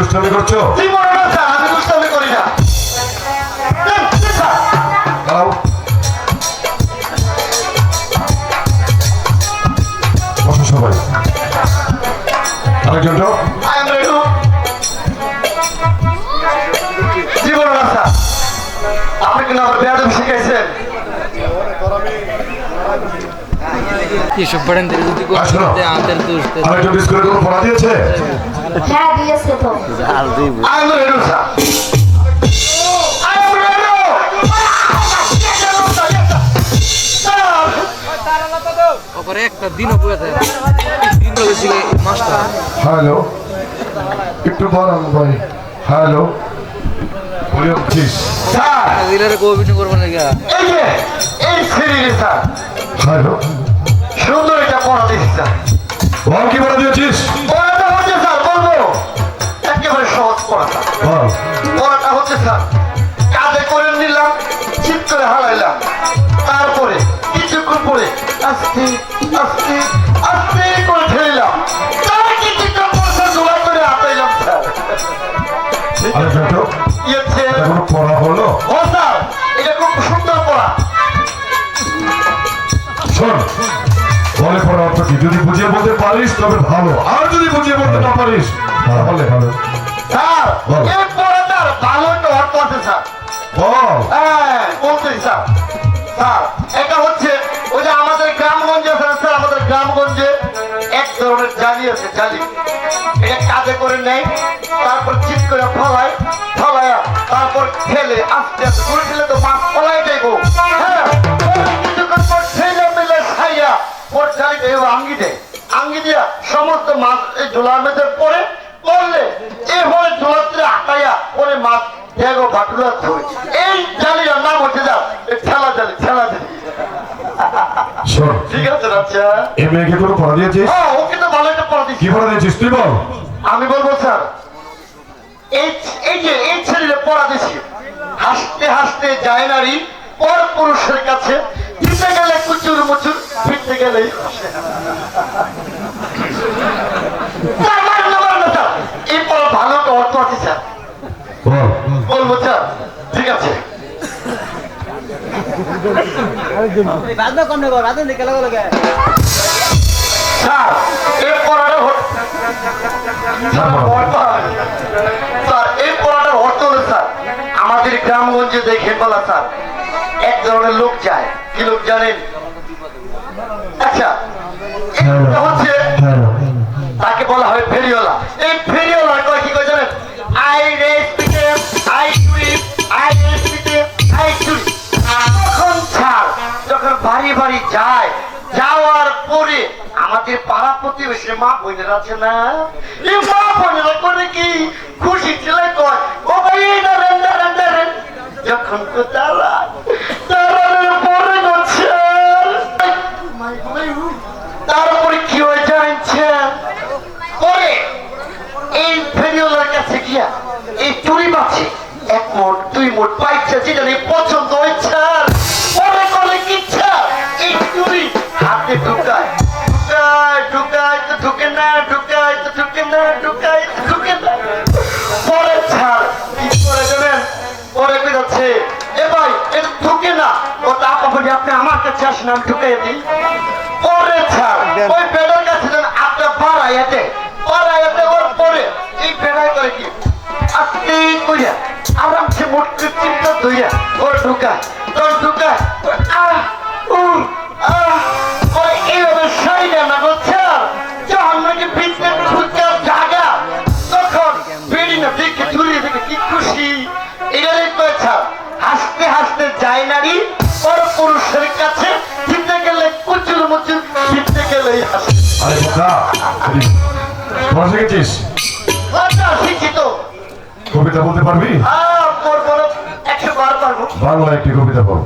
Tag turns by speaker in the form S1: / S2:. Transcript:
S1: দুষ্টামি করছো?
S2: জীবনে না স্যার, আমি দুষ্টামি করি না।
S1: দাঁড়াও। বসো সবাই। আরেকজনটা
S2: জীবনে না স্যার, আপনি কিনা আমার বেয়াদবি শিখাইছেন।
S3: এসব পড়েন যদি আমাদের দোষ
S1: আরেকজন স্কুলে কোনো পড়া দিয়েছে?
S4: হ্যাঁ দিয়েছে তো।
S2: I am ready, sir. I am ready.
S3: ওপরে একটা দিনও পুরো থাকে দিন রয়েছে মাস্টার
S1: হ্যালো, একটু বলাম ভাই। হ্যালো, বলিস।
S2: স্যার,
S3: দিলারে কো অভিনয় করবো না গা
S2: এই যে এই সিরিজে স্যার
S1: হ্যালো,
S2: সুন্দর একটা পড়া দিচ্ছি স্যার।
S1: বল কি পড়া দিয়েছিস?
S2: পড়াটা হচ্ছে স্যার, বলবো একেবারে সহজ পড়া স্যার।
S1: বল।
S2: পড়াটা হচ্ছে স্যার, কাঁধে করে নিলাম, চিপ করে হালাইলাম, তারপরে কিছুক্ষণ পরে আস্তে আস্তে আস্তে করে ঠেলিলাম, তার কিছুক্ষণ পর স্যার জোগাড় করে হাতাইলাম স্যার।
S1: আরেকজনটা
S2: ইয়েছে
S1: এটা কোনো পড়া হলো?
S2: ও স্যার, এটা খুব সুন্দর পড়া।
S1: শোন, বলে পড়া অর্থ কি? যদি বুঝিয়ে বলতে পারিস তবে ভালো, আর যদি বুঝিয়ে বলতে না পারিস তাহলে ভালো।
S2: স্যার,
S1: বল।
S2: এই পড়াটার ভালো একটা অর্থ আছে স্যার।
S1: বল।
S2: হ্যাঁ, বলতেছি স্যার। স্যার, এটা হচ্ছে ওই যে আমাদের গ্রামগঞ্জে আছে না স্যার, আমাদের গ্রামগঞ্জে এক ধরনের জালি আছে, জালি। এটা কাঁধে করে নেয়, তারপর চিপ করে ফলায়, ফলায়া তারপর ঠেলে আস্তে আস্তে ঘুরে ঠেলে তো মাছ ফলাই দেবো। হ্যাঁ, পরে কিছুক্ষণ পর ঠেলে মেলে খাইয়া ওর জালিটা এবার আঙ্গি দেয়, আঙ্গি দিয়া সমস্ত মাছ এই ঝোলার মধ্যে পরে পড়লে এভাবে ঝোলাতে আটাইয়া ওরে মাছ দেখো ভাটুরা ধরে। এই জালিটার নাম হচ্ছে যা ঠেলা জালি, ঠেলা জালি।
S1: শোন,
S2: ঠিক আছে আচ্ছা।
S1: এই মেয়েকে কোনো পড়া দিয়েছিস?
S2: হ্যাঁ, ও কিন্তু ভালো একটা পড়া
S1: কি
S2: দিচ্ছি।
S1: পড়া দিয়েছিস তুই বল।
S2: আমি বলবো স্যার, এই এই যে এই ছেলেটা পড়া দিছি, হাসতে হাসতে যায় নারী পর পুরুষের কাছে, দিতে গেলে কুচুর মুচুর, ফিরতে গেলেই হাসে। স্যার, মারেন না, মারেন না, স্যার। এই পড়া ভালো একটা অর্থ আছে স্যার,
S1: বল।
S2: বলবো স্যার। ঠিক আছে স্যার, এই পড়াটা স্যার, এই পড়াটার অর্থ হলো স্যার, আমাদের গ্রামগঞ্জে দেখে বলা স্যার, এক ধরনের লোক যায়, কি লোক জানেন? আচ্ছা, এই লোকটা হচ্ছে তাকে বলা হয় ফেরিওয়ালা। এই ফেরিওয়ালা কয় কি কয় জানেন? আই রেসপিটে, আই চুরি, আই রেসপিটে, আই চুরি। তখন স্যার যখন বাড়ি বাড়ি যায়, যাওয়ার পরে আমাদের পাড়া প্রতিবেশী মা বোনেরা আছে না, এই মা বোনেরা করে কি খুশি ছেলে কয়, ও ভাই দাঁড়ান দাঁড়ান দাঁড়ান, যখন তো দাঁড়ান দাঁড়ানোর পরে হচ্ছে তারপরে কি হয়ে জানছেন? পরে এই ফেরিওয়ালার কাছে গিয়া এই চুরি মাছে এক মোট দুই মোট পাইছে, যেটা নেই পছন্দ হয়েছে, পরে করে কি স্যার, এই চুরি হাতে ঢুকায়, ঢুকায় ঢুকায় তো ঢুকে না, ঢুকায় তো ঢুকে না, ঢুকায় তো ঢুকে না। পরে স্যার কি করে দেবেন? পরে কি যাচ্ছে, এ ভাই এটা ঢুকে না, ও তা আপনি আপনি আমার কাছে আসেন, আমি ঢুকাই দিই। পরে স্যার ওই বেড়ার কাছে যেন আপনার বাড়াইয়াতে বাড়াইয়াতে ওর পরে এই বেড়াই করে কি আস্তে করিয়া আরামসে মোটকে চিন্তা ধইয়া ওর ঢুকায়, তোর ঢুকায় আহ আহ ওই এইভাবে সাইডে না করছে, যখন নাকি ভিতরে ঢুকার জায়গা তখন বেড়ি না দেখে ঝুলিয়ে দেখে কি খুশি। এটাই কয়েছে হাসতে হাসতে যায় নারী ওর পুরুষের কাছে, জিতে গেলে কুচুর মুচুর, জিতে গেলেই হাসে।
S1: আরে বোকা, পড়া শিখেছিস?
S2: শিক্ষিত
S1: কবিতা বলতে পারবি?
S2: পর 100 বার পারবো।
S1: বাংলা একটি কবিতা বল।